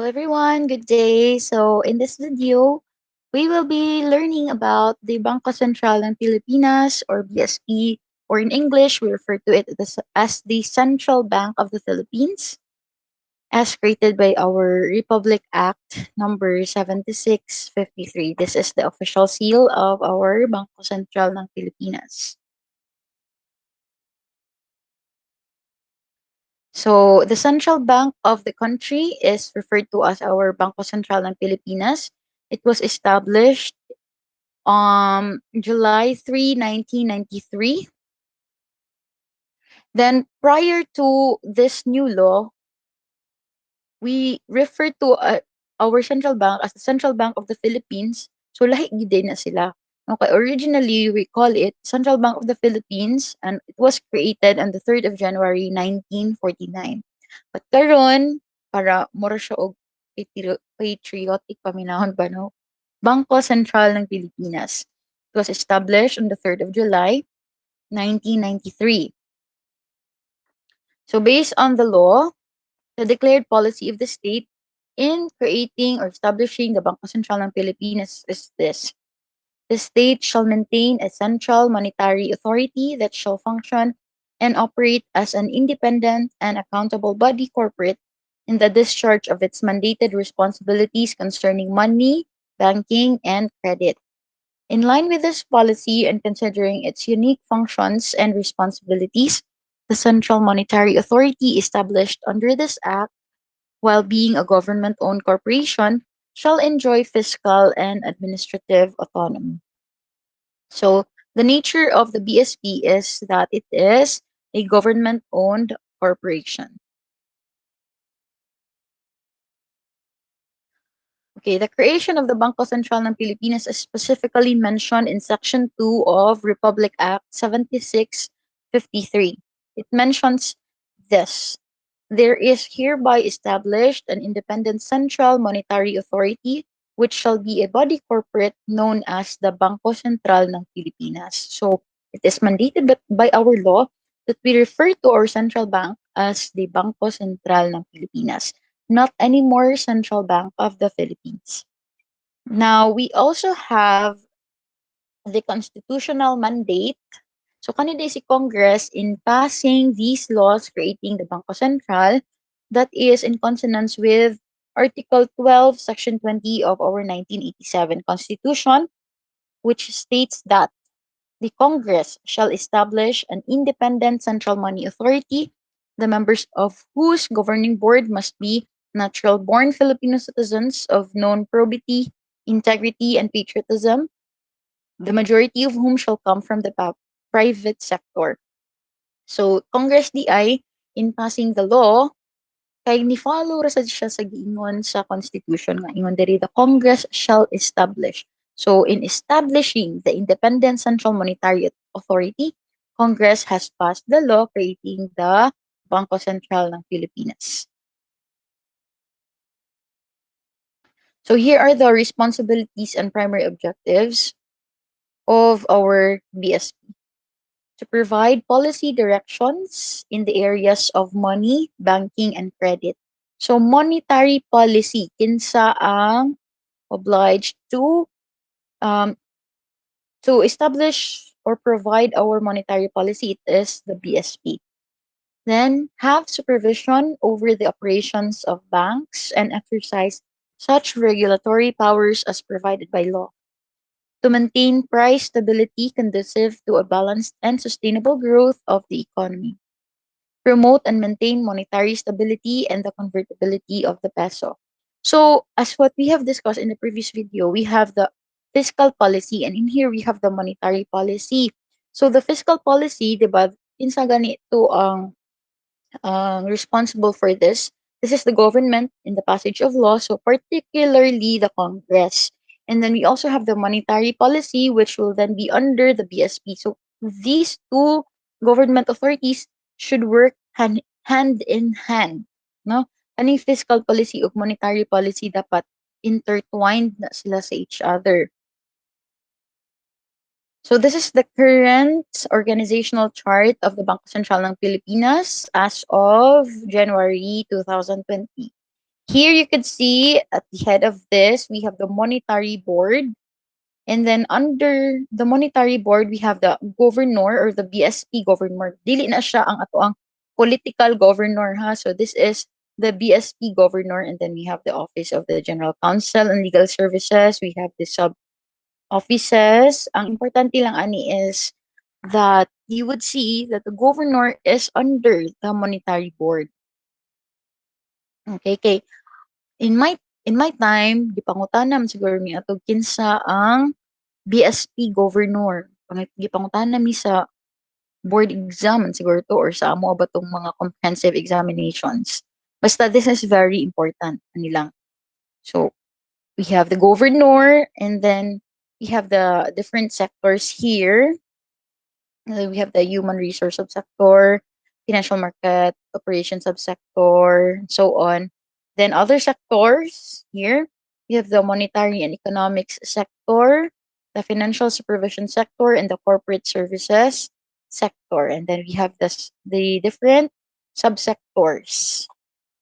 everyone, good day. So in this video, we will be learning about the Bangko Sentral ng Pilipinas or BSP, or in English, we refer to it as the Central Bank of the Philippines, as created by our Republic Act number 7653. This is the official seal of our Bangko Sentral ng Pilipinas. So the central bank of the country is referred to as our Bangko Sentral ng Pilipinas. It was established July 3, 1993. Then prior to this new law, we refer to our central bank as the Central Bank of the Philippines. So lahi gid na sila. Okay, originally we call it Central Bank of the Philippines, and it was created on the 3rd of January 1949. But karon para mura siya og patriotic paminahon ba no? Bangko Sentral ng Pilipinas. It was established on the 3rd of July 1993. So based on the law, the declared policy of the state in creating or establishing the Bangko Sentral ng Pilipinas is this. The state shall maintain a central monetary authority that shall function and operate as an independent and accountable body corporate in the discharge of its mandated responsibilities concerning money, banking, and credit. In line with this policy and considering its unique functions and responsibilities, the Central Monetary Authority established under this Act, while being a government-owned corporation, shall enjoy fiscal and administrative autonomy. So, the nature of the BSP is that it is a government-owned corporation. Okay, the creation of the Bangko Sentral ng Pilipinas is specifically mentioned in Section 2 of Republic Act 7653. It mentions this. There is hereby established an independent central monetary authority which shall be a body corporate known as the Bangko Sentral ng Pilipinas. So, it is mandated by our law that we refer to our central bank as the Bangko Sentral ng Pilipinas, not anymore Central Bank of the Philippines. Now, we also have the constitutional mandate. So, kanina si Congress in passing these laws creating the Bangko Sentral that is in consonance with Article 12, Section 20 of our 1987 Constitution, which states that the Congress shall establish an independent central money authority, the members of whose governing board must be natural-born Filipino citizens of known probity, integrity, and patriotism, the majority of whom shall come from the private sector. So, Congress DI, in passing the law, kay ni-follow ra sad siya sa giingon sa Constitution nga ingon diri the Congress shall establish. So in establishing the independent central monetary authority, Congress has passed the law creating the Bangko Sentral ng Pilipinas. So here are the responsibilities and primary objectives of our BSP. To provide policy directions in the areas of money, banking, and credit. So monetary policy, kinsa ang obliged um, to establish or provide our monetary policy, it is the BSP. Then have supervision over the operations of banks and exercise such regulatory powers as provided by law. To maintain price stability conducive to a balanced and sustainable growth of the economy. Promote and maintain monetary stability and the convertibility of the peso. So, as what we have discussed in the previous video, we have the fiscal policy, and in here we have the monetary policy. So, the fiscal policy, diba, pinsa ganito ang responsible for this. This is the government in the passage of law, so particularly the Congress. And then we also have the monetary policy, which will then be under the BSP. So these two government authorities should work hand in hand. No? Any fiscal policy o monetary policy dapat intertwined na sila sa each other. So this is the current organizational chart of the Bangko Sentral ng Pilipinas as of January 2020. Here you could see at the head of this, we have the monetary board. And then under the monetary board, we have the governor or the BSP governor. Dili na siya ang ato ang political governor ha. So this is the BSP governor, and then we have the office of the General Counsel and Legal Services. We have the sub offices. Ang importante lang ani is that you would see that the governor is under the monetary board. Okay, kay in my time, gipangutanan siguro mi ato kinsa ang BSP governor. Gipangutanan mi sa board exam man siguro to or sa amo ba tong mga comprehensive examinations. Basta this is very important nilang. So we have the governor, and then we have the different sectors here. We have the human resource subsector, financial market operations subsector, and so on. Then other sectors here, we have the monetary and economics sector, the financial supervision sector, and the corporate services sector. And then we have the different subsectors.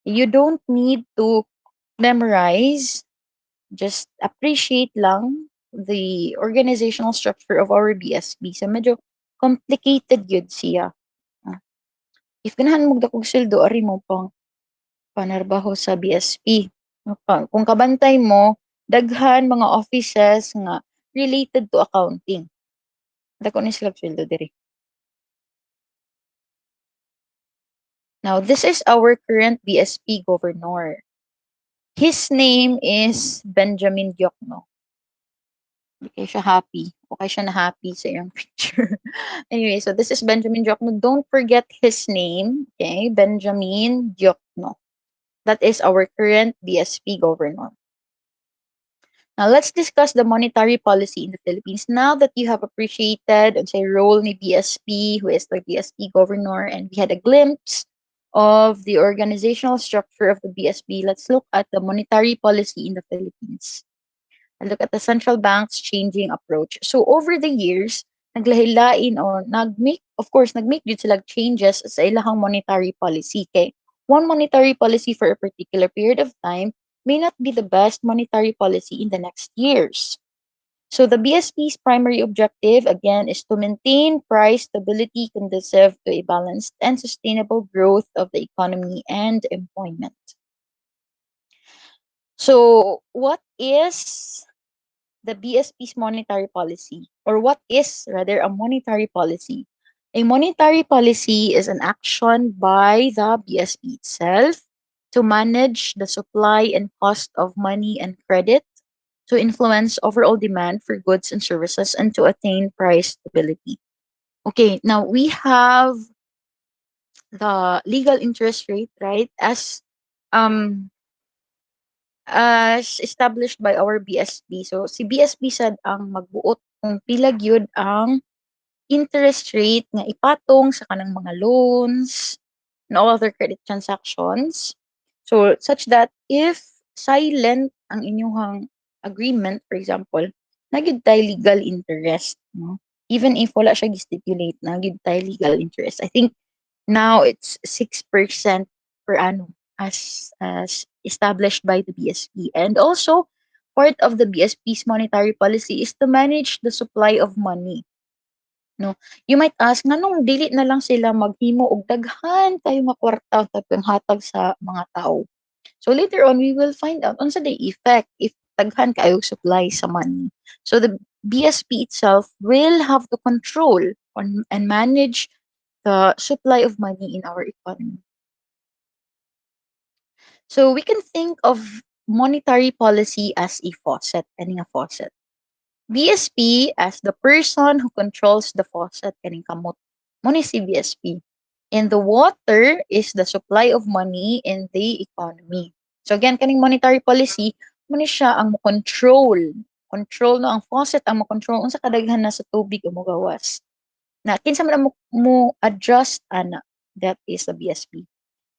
You don't need to memorize, just appreciate lang the organizational structure of our BSB. So medyo complicated yun siya. Ah, If ganahan mo dakog sweldo, ari mo pang panarbaho sa BSP. Kung kabantay mo, daghan mga offices nga related to accounting. Dako ni sila sweldo diri. Now, this is our current BSP governor. His name is Benjamin Diokno. Okay siya happy. Okay siya na happy sa iyong picture. Anyway, so this is Benjamin Diokno. Don't forget his name. Okay, Benjamin Diokno. That is our current BSP governor. Now, let's discuss the monetary policy in the Philippines. Now that you have appreciated and say role ni BSP, who is the BSP governor, and we had a glimpse of the organizational structure of the BSP, let's look at the monetary policy in the Philippines. And look at the central bank's changing approach. So over the years, naglahilain o nagmake jud sila changes sa ilahang monetary policy. Kay one monetary policy for a particular period of time may not be the best monetary policy in the next years. So the BSP's primary objective, again, is to maintain price stability conducive to a balanced and sustainable growth of the economy and employment. So what is the BSP's monetary policy, or what is rather a monetary policy? A monetary policy is an action by the BSP itself to manage the supply and cost of money and credit, to influence overall demand for goods and services, and to attain price stability. Okay, now we have the legal interest rate, right? Um as established by our BSP. So si BSP sad ang magbuot kung pila gyud ang interest rate nga ipatong sa kanang mga loans and all other credit transactions. So such that if silent ang inyong agreement, for example, nagyud tay legal interest, no? Even if wala siya gi-stipulate, nagyud tay legal interest. I think now it's 6% per annum as established by the BSP. And also, part of the BSP's monetary policy is to manage the supply of money. No, you might ask, nganong dili na lang sila maghimo og daghan kayo nga kwarta tapang hatag sa mga tao. So later on, we will find out unsa the effect if daghan kayo supply sa money. So the BSP itself will have to control on and manage the supply of money in our economy. So we can think of monetary policy as a faucet, kaning a faucet. BSP as the person who controls the faucet, kaning kamot. Mo ni si BSP. And the water is the supply of money in the economy. So again, kaning monetary policy, mo ni siya ang mo-control. Control no ang faucet ang mo-control unsa kadaghan na sa tubig o mogawas. Na kinsa man mo adjust ana, that is the BSP.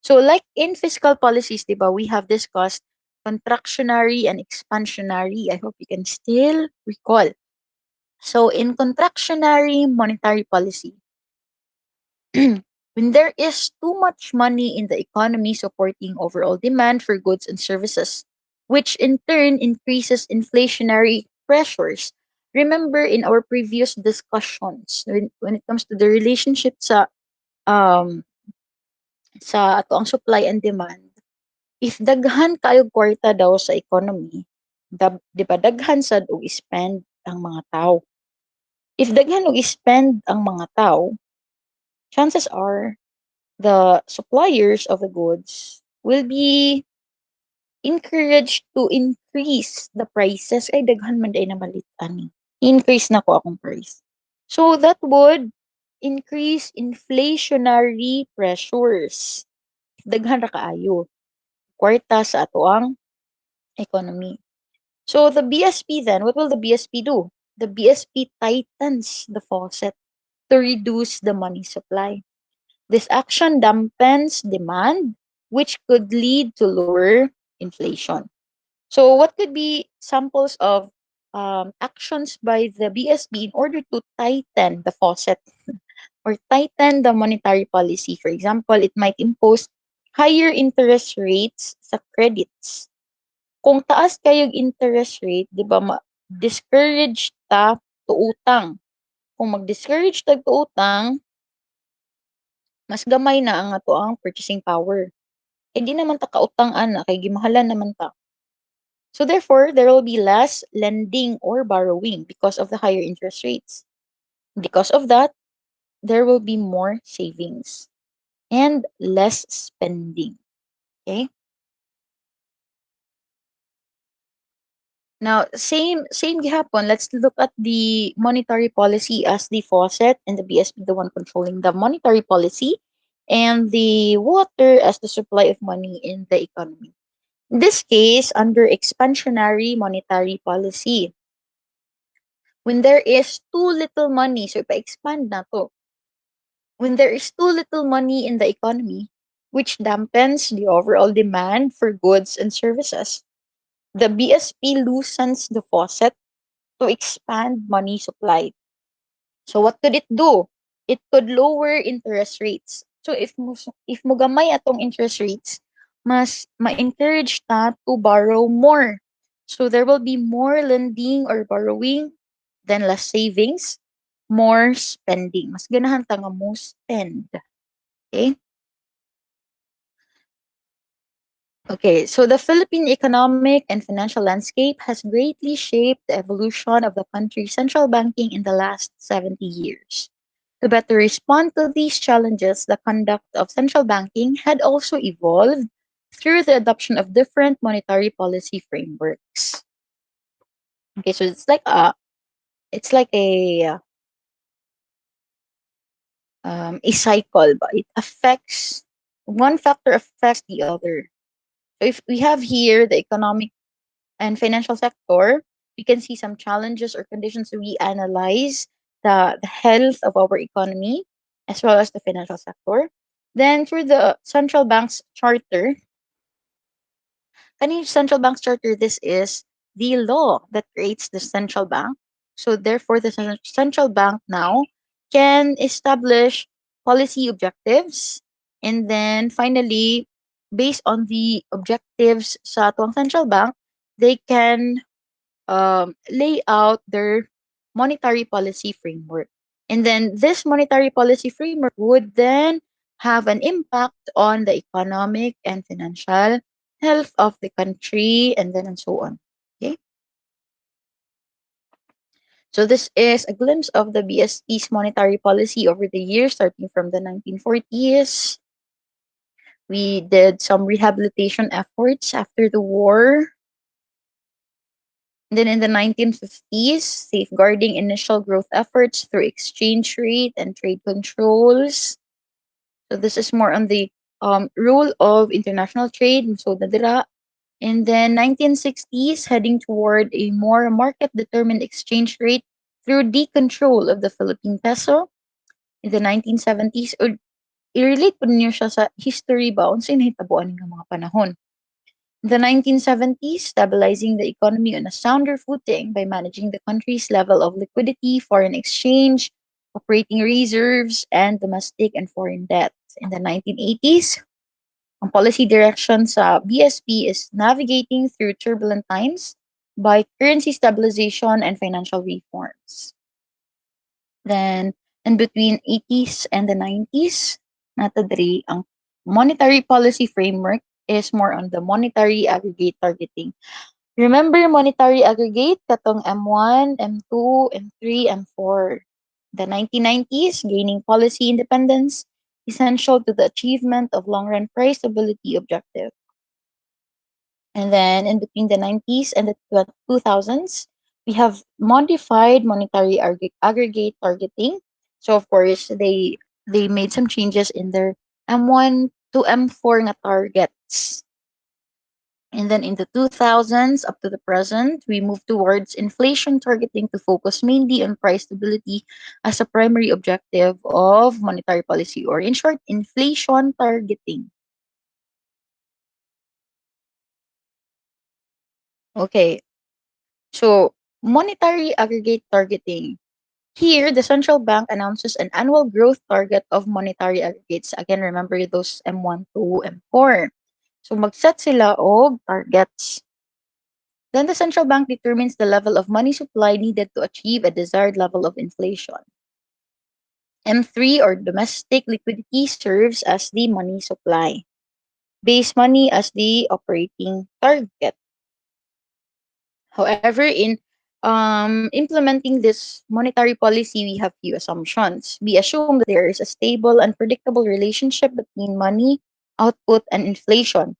So like in fiscal policies, diba, we have discussed contractionary and expansionary. I hope you can still recall. So in contractionary monetary policy, When there is too much money in the economy supporting overall demand for goods and services, which in turn increases inflationary pressures. Remember in our previous discussions, when it comes to the relationship um sa ato ang supply and demand, if daghan kayo kwarta daw sa economy, di ba daghan sad og spend ang mga tao. If daghan og spend ang mga tao, chances are the suppliers of the goods will be encouraged to increase the prices. Ay, daghan man day na malit ani. Increase na ko akong price. So that would increase inflationary pressures. Daghan ra kaayo. Kwarta sa ato ang economy. So the BSP then, what will the BSP do? The BSP tightens the faucet to reduce the money supply. This action dampens demand, which could lead to lower inflation. So, what could be samples of actions by the BSB in order to tighten the faucet or tighten the monetary policy? For example, it might impose higher interest rates sa credits. Kung taas kayong interest rate, di ba, discourage ta to utang. Kung mag-discourage tag to utang, mas gamay na ang ato ang purchasing power. Eh di naman ta kautang ana kay gimahalan naman ta. So therefore, there will be less lending or borrowing because of the higher interest rates. Because of that, there will be more savings and less spending. Okay? Now, same gihapon, let's look at the monetary policy as the faucet and the BSP the one controlling the monetary policy and the water as the supply of money in the economy. In this case, under expansionary monetary policy, when there is too little money, so ipa-expand na to. When there is too little money in the economy, which dampens the overall demand for goods and services, the BSP loosens the faucet to expand money supply. So what could it do? It could lower interest rates. So if mo gamay atong interest rates, mas ma-encourage ta to borrow more. So there will be more lending or borrowing, then less savings, more spending. Mas ganahan ta nga mo spend. Okay? Okay, so the Philippine economic and financial landscape has greatly shaped the evolution of the country's central banking in the last 70 years. To better respond to these challenges, the conduct of central banking had also evolved through the adoption of different monetary policy frameworks. Okay, so it's like a cycle, but it affects one factor affects the other. So if we have here the economic and financial sector, we can see some challenges or conditions we analyze the health of our economy as well as the financial sector. Then through the central bank's charter, any central bank's charter, this is the law that creates the central bank. So therefore, the central bank now can establish policy objectives. And then finally, based on the objectives sa tuwang central bank, they can lay out their monetary policy framework. And then this monetary policy framework would then have an impact on the economic and financial health of the country, and then and so on. Okay. So this is a glimpse of the BSP's monetary policy over the years, starting from the 1940s. We did some rehabilitation efforts after the war. Then in the 1950s, safeguarding initial growth efforts through exchange rate and trade controls. So this is more on the rule of international trade. So nadira. In the 1960s, heading toward a more market-determined exchange rate through decontrol of the Philippine peso. In the 1970s, or i-relate po ninyo siya sa history ba? Unsay nahitabuan ng mga panahon. In the 1970s, stabilizing the economy on a sounder footing by managing the country's level of liquidity, foreign exchange, operating reserves, and domestic and foreign debt. In the 1980s, ang policy direction sa BSP is navigating through turbulent times by currency stabilization and financial reforms. Then, in between 80s and the 90s, natadri ang monetary policy framework is more on the monetary aggregate targeting. Remember monetary aggregate katong M1, M2, M3, M4. The 1990s, gaining policy independence, essential to the achievement of long-run price stability objective. And then in between the 90s and the 2000s, we have modified monetary aggregate targeting. So of course, they made some changes in their M1 to M4 nga targets. And then in the 2000s up to the present, we move towards inflation targeting to focus mainly on price stability as a primary objective of monetary policy, or in short, inflation targeting. Okay, so monetary aggregate targeting. Here, the central bank announces an annual growth target of monetary aggregates. Again, remember those M1 to M4. So mag-set sila og targets. Then the central bank determines the level of money supply needed to achieve a desired level of inflation. M3 or domestic liquidity serves as the money supply. Base money as the operating target. However, in implementing this monetary policy, we have few assumptions. We assume that there is a stable and predictable relationship between money, output, and inflation.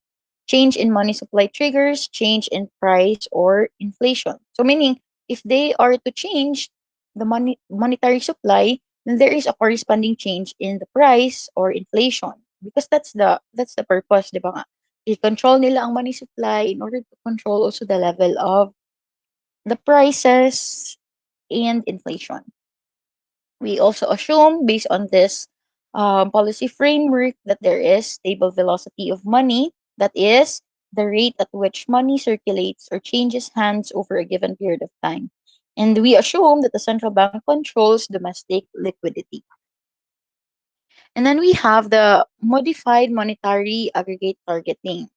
Change in money supply triggers change in price or inflation. So meaning, if they are to change the monetary supply, then there is a corresponding change in the price or inflation. Because that's the purpose, di ba nga? I-control nila ang money supply in order to control also the level of the prices and inflation. We also assume, based on this policy framework, that there is stable velocity of money, that is, the rate at which money circulates or changes hands over a given period of time. And we assume that the central bank controls domestic liquidity. And then we have the modified monetary aggregate targeting.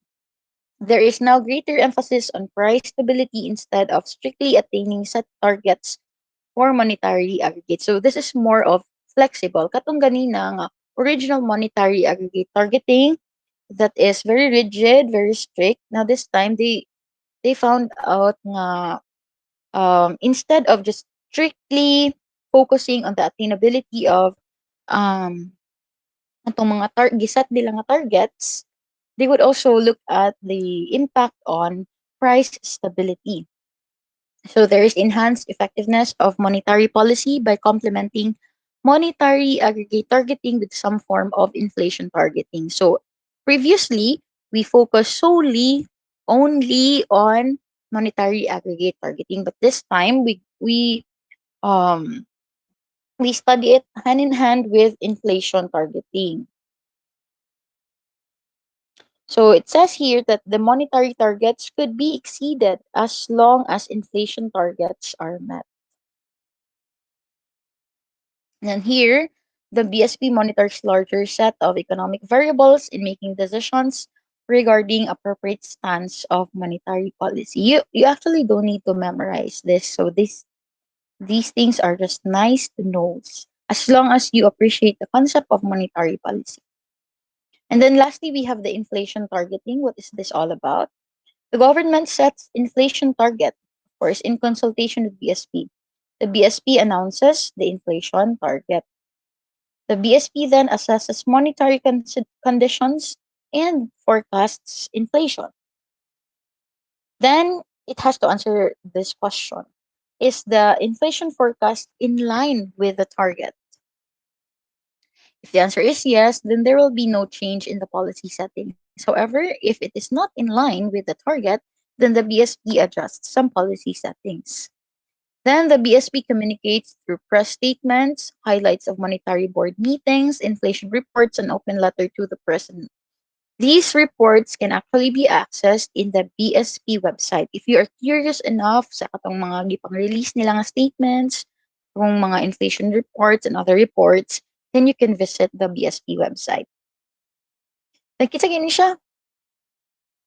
There is now greater emphasis on price stability instead of strictly attaining set targets for monetary aggregate. So this is more of flexible. Katong ganina nga, original monetary aggregate targeting that is very rigid, very strict. Now this time they found out nga instead of just strictly focusing on the attainability of um atong mga giset nila nga targets, they would also look at the impact on price stability. So there is enhanced effectiveness of monetary policy by complementing monetary aggregate targeting with some form of inflation targeting. So previously, we focused solely only on monetary aggregate targeting, but this time um we study it hand in hand with inflation targeting. So it says here that the monetary targets could be exceeded as long as inflation targets are met. And here, the BSP monitors larger set of economic variables in making decisions regarding appropriate stance of monetary policy. You actually don't need to memorize this. So these things are just nice to know as long as you appreciate the concept of monetary policy. And then lastly, we have the inflation targeting. What is this all about? The government sets inflation target, of course, in consultation with BSP. The BSP announces the inflation target. The BSP then assesses monetary conditions and forecasts inflation. Then it has to answer this question. Is the inflation forecast in line with the target? If the answer is yes, then there will be no change in the policy settings. However, if it is not in line with the target, then the BSP adjusts some policy settings. Then the BSP communicates through press statements, highlights of monetary board meetings, inflation reports, and open letter to the president. These reports can actually be accessed in the BSP website. If you are curious enough sa katong mga gipang-release nila nga statements, kung mga inflation reports and other reports, then you can visit the BSP website. Like, kita gini siya,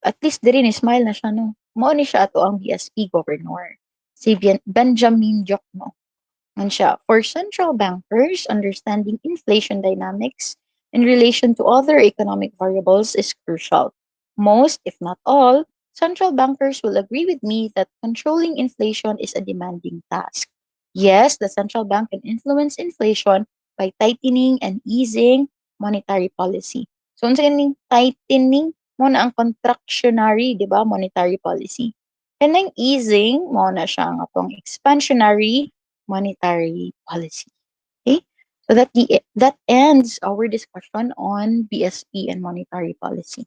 at least diri ni smile na siya, no? Mao ni siya ato ang BSP governor, si Benjamin Diokno. And siya, for central bankers, understanding inflation dynamics in relation to other economic variables is crucial. Most, if not all, central bankers will agree with me that controlling inflation is a demanding task. Yes, the central bank can influence inflation by tightening and easing monetary policy. So, unsa kining tightening mo na ang contractionary, di ba, monetary policy. And then easing mo na siya ang atong expansionary monetary policy. Okay? So that ends our discussion on BSP and monetary policy.